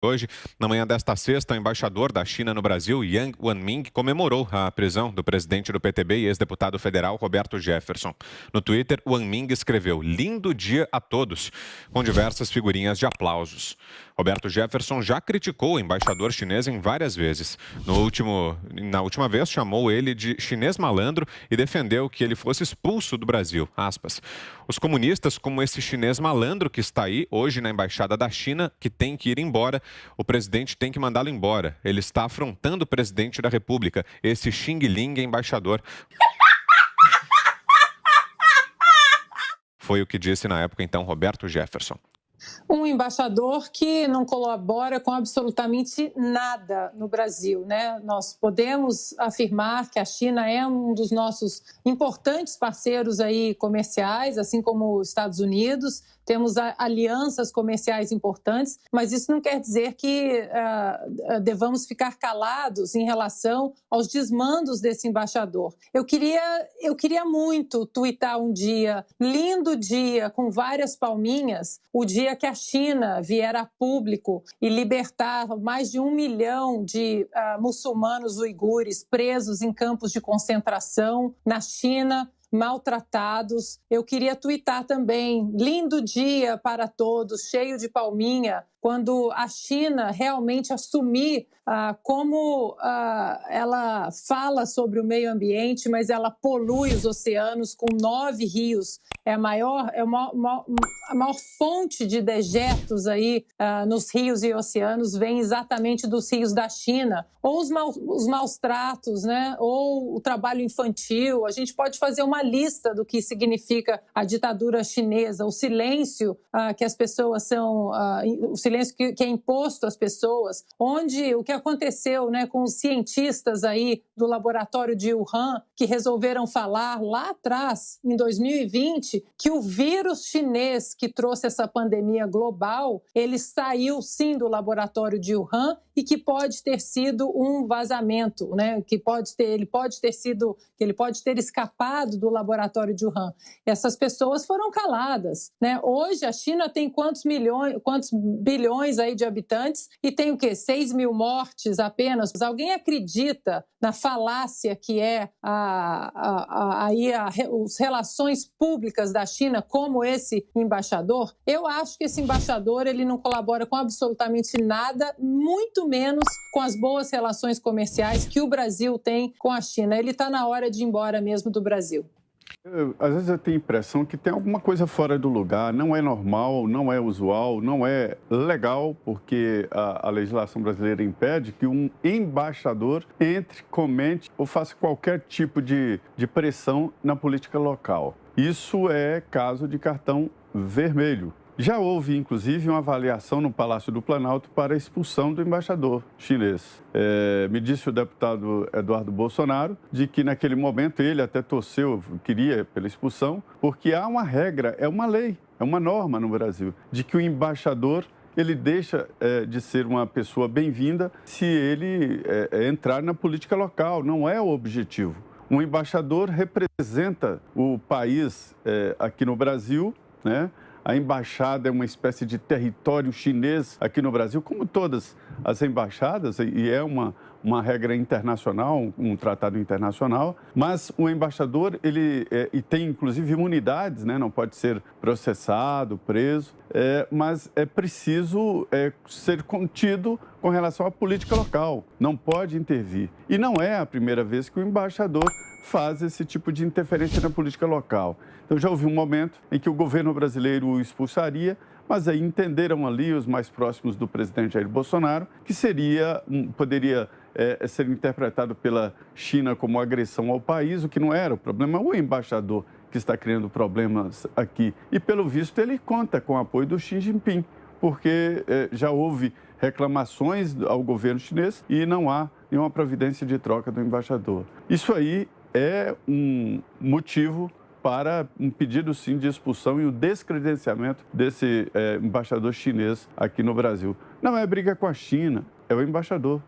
Hoje, na manhã desta sexta, o embaixador da China no Brasil, Yang Wanming, comemorou a prisão do presidente do PTB e ex-deputado federal Roberto Jefferson. No Twitter, Wanming escreveu: "Lindo dia a todos", com diversas figurinhas de aplausos. Roberto Jefferson já criticou o embaixador chinês em várias vezes. Na última vez, chamou ele de chinês malandro e defendeu que ele fosse expulso do Brasil. Aspas. Os comunistas, como esse chinês malandro que está aí hoje na embaixada da China, que tem que ir embora, o presidente tem que mandá-lo embora. Ele está afrontando o presidente da República. Esse Xing Ling é embaixador. Foi o que disse na época, então, Roberto Jefferson. Um embaixador que não colabora com absolutamente nada no Brasil, né? Nós podemos afirmar que a China é um dos nossos importantes parceiros aí comerciais, assim como os Estados Unidos. Temos alianças comerciais importantes, mas isso não quer dizer que devamos ficar calados em relação aos desmandos desse embaixador. Eu queria muito tuitar um dia, lindo dia, com várias palminhas, o dia que a China vier a público e libertar mais de 1 milhão de muçulmanos uigures presos em campos de concentração na China, maltratados. Eu queria tuitar também, lindo dia para todos, cheio de palminha, quando a China realmente assumir como ela fala sobre o meio ambiente, mas ela polui os oceanos com 9 rios. É a maior fonte de dejetos aí nos rios e oceanos vem exatamente dos rios da China. Ou os maus tratos, né? Ou o trabalho infantil. A gente pode fazer uma lista do que significa a ditadura chinesa, o silêncio que as pessoas são, o silêncio que é imposto às pessoas, onde o que aconteceu, né, com os cientistas aí do laboratório de Wuhan, que resolveram falar lá atrás, em 2020, que o vírus chinês que trouxe essa pandemia global, ele saiu sim do laboratório de Wuhan e que pode ter sido um vazamento, né? Que ele pode ter escapado do laboratório de Wuhan. Essas pessoas foram caladas, né? Hoje a China tem quantos bilhões aí de habitantes e tem o quê? 6 mil mortes apenas. Alguém acredita na falácia que é as relações públicas da China, como esse embaixador? Eu acho que esse embaixador ele não colabora com absolutamente nada, muito menos com as boas relações comerciais que o Brasil tem com a China. Ele está na hora de ir embora mesmo do Brasil. Às vezes eu tenho a impressão que tem alguma coisa fora do lugar, não é normal, não é usual, não é legal, porque a legislação brasileira impede que um embaixador entre, comente ou faça qualquer tipo de pressão na política local. Isso é caso de cartão vermelho. Já houve, inclusive, uma avaliação no Palácio do Planalto para a expulsão do embaixador chinês. Me disse o deputado Eduardo Bolsonaro de que, naquele momento, ele até torceu, queria pela expulsão, porque há uma regra, é uma lei, é uma norma no Brasil, de que o embaixador ele deixa de ser uma pessoa bem-vinda se ele entrar na política local, não é o objetivo. Um embaixador representa o país aqui no Brasil, né? A embaixada é uma espécie de território chinês aqui no Brasil, como todas as embaixadas, e é uma regra internacional, um tratado internacional, mas o embaixador, ele e tem inclusive imunidades, né? Não pode ser processado, preso, mas é preciso ser contido com relação à política local, não pode intervir. E não é a primeira vez que o embaixador faz esse tipo de interferência na política local. Então, já houve um momento em que o governo brasileiro o expulsaria, mas aí entenderam ali os mais próximos do presidente Jair Bolsonaro que poderia ser interpretado pela China como agressão ao país, o que não era. O problema é o embaixador que está criando problemas aqui. E, pelo visto, ele conta com o apoio do Xi Jinping, porque já houve reclamações ao governo chinês e não há nenhuma providência de troca do embaixador. Isso aí é um motivo para um pedido, sim, de expulsão e o descredenciamento desse embaixador chinês aqui no Brasil. Não é briga com a China, é o embaixador.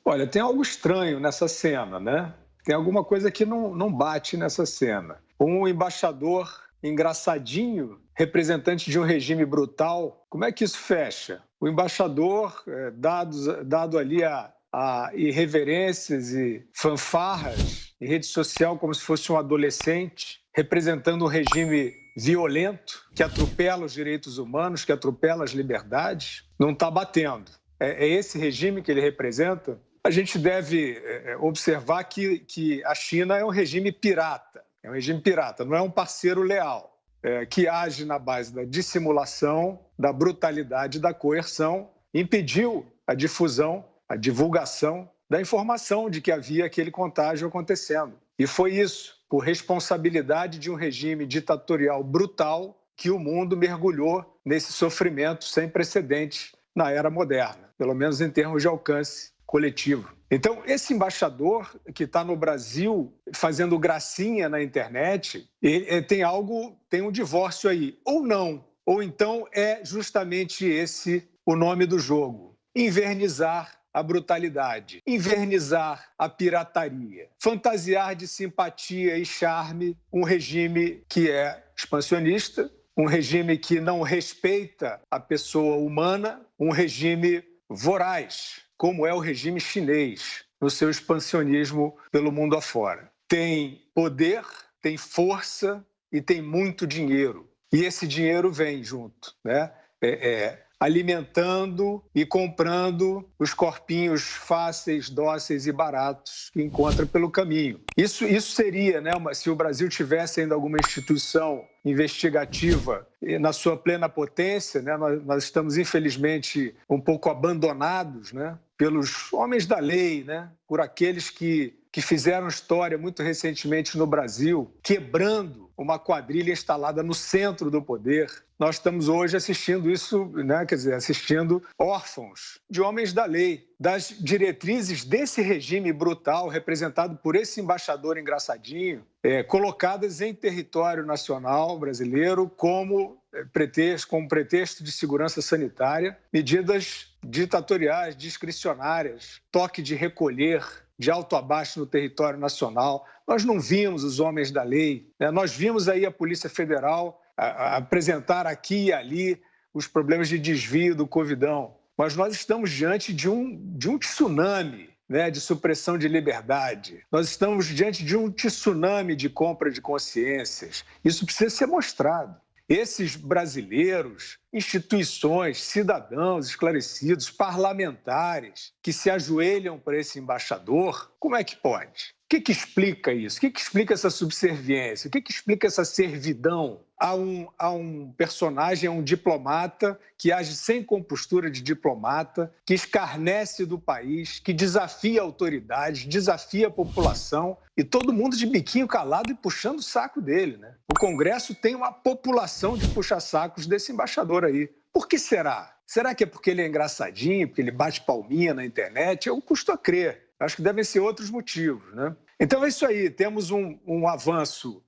Olha, tem algo estranho nessa cena, né? Tem alguma coisa que não bate nessa cena. Um embaixador engraçadinho, representante de um regime brutal, como é que isso fecha? O embaixador, dado ali a irreverências e fanfarras em rede social como se fosse um adolescente, representando um regime violento que atropela os direitos humanos, que atropela as liberdades, não está batendo. É esse regime que ele representa? A gente deve observar que a China é um regime pirata. É um regime pirata, não é um parceiro leal, que age na base da dissimulação, da brutalidade, da coerção, impediu a difusão, a divulgação da informação de que havia aquele contágio acontecendo. E foi isso, por responsabilidade de um regime ditatorial brutal, que o mundo mergulhou nesse sofrimento sem precedentes na era moderna, pelo menos em termos de alcance coletivo. Então, esse embaixador que está no Brasil fazendo gracinha na internet, tem um divórcio aí, ou não, ou então é justamente esse o nome do jogo: invernizar a brutalidade, invernizar a pirataria, fantasiar de simpatia e charme um regime que é expansionista, um regime que não respeita a pessoa humana, um regime voraz, como é o regime chinês, no seu expansionismo pelo mundo afora. Tem poder, tem força e tem muito dinheiro. E esse dinheiro vem junto, né? Alimentando e comprando os corpinhos fáceis, dóceis e baratos que encontra pelo caminho. Isso seria, né, se o Brasil tivesse ainda alguma instituição investigativa na sua plena potência, né, nós estamos, infelizmente, um pouco abandonados, né, pelos homens da lei, né, por aqueles que fizeram história muito recentemente no Brasil, quebrando uma quadrilha instalada no centro do poder. Nós estamos hoje assistindo isso, né? Assistindo órfãos de homens da lei, das diretrizes desse regime brutal representado por esse embaixador engraçadinho, colocadas em território nacional brasileiro como pretexto de segurança sanitária, medidas ditatoriais, discricionárias, toque de recolher, de alto a baixo no território nacional. Nós não vimos os homens da lei, né? Nós vimos aí a Polícia Federal apresentar aqui e ali os problemas de desvio do Covidão, mas nós estamos diante de um tsunami, né, de supressão de liberdade. Nós estamos diante de um tsunami de compra de consciências. Isso precisa ser mostrado. Esses brasileiros, instituições, cidadãos esclarecidos, parlamentares que se ajoelham para esse embaixador, como é que pode? O que explica isso? O que explica essa subserviência? O que explica essa servidão a um personagem, a um diplomata que age sem compostura de diplomata, que escarnece do país, que desafia autoridades, desafia a população e todo mundo de biquinho calado e puxando o saco dele, né? O Congresso tem uma população de puxa-sacos desse embaixador aí. Por que será? Será que é porque ele é engraçadinho, porque ele bate palminha na internet? Eu custo a crer. Acho que devem ser outros motivos, né? Então é isso aí, temos um avanço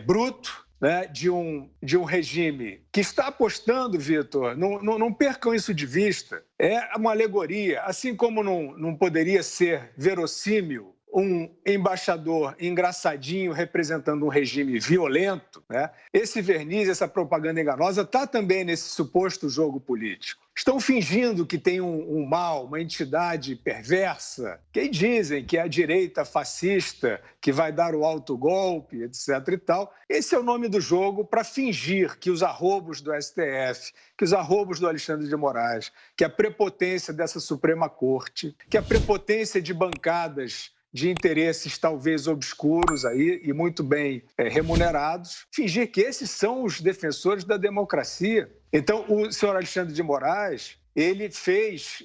bruto, né, de um regime que está apostando, Vitor, não percam isso de vista, é uma alegoria, assim como não poderia ser verossímil um embaixador engraçadinho representando um regime violento, né? Esse verniz, essa propaganda enganosa está também nesse suposto jogo político. Estão fingindo que tem um mal, uma entidade perversa, que dizem que é a direita fascista, que vai dar o autogolpe, etc. e tal. Esse é o nome do jogo para fingir que os arrobos do STF, que os arrobos do Alexandre de Moraes, que a prepotência dessa Suprema Corte, que a prepotência de bancadas de interesses talvez obscuros aí e muito bem remunerados, fingir que esses são os defensores da democracia. Então, o senhor Alexandre de Moraes, ele fez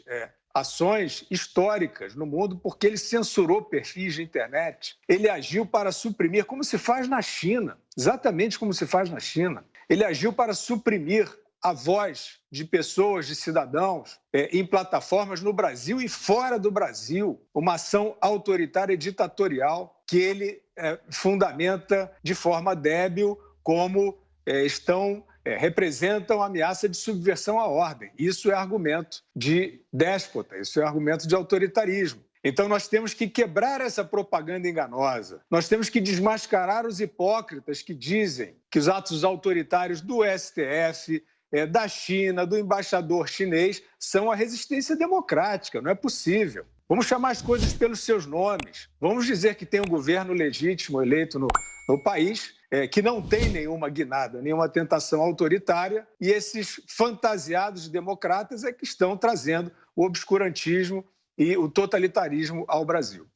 ações históricas no mundo porque ele censurou perfis de internet. Ele agiu para suprimir, como se faz na China, exatamente como se faz na China. Ele agiu para suprimir a voz de pessoas, de cidadãos, em plataformas no Brasil e fora do Brasil, uma ação autoritária e ditatorial que ele fundamenta de forma débil como representam ameaça de subversão à ordem. Isso é argumento de déspota, isso é argumento de autoritarismo. Então, nós temos que quebrar essa propaganda enganosa. Nós temos que desmascarar os hipócritas que dizem que os atos autoritários do STF, da China, do embaixador chinês, são a resistência democrática. Não é possível. Vamos chamar as coisas pelos seus nomes. Vamos dizer que tem um governo legítimo eleito no país, que não tem nenhuma guinada, nenhuma tentação autoritária, e esses fantasiados democratas é que estão trazendo o obscurantismo e o totalitarismo ao Brasil.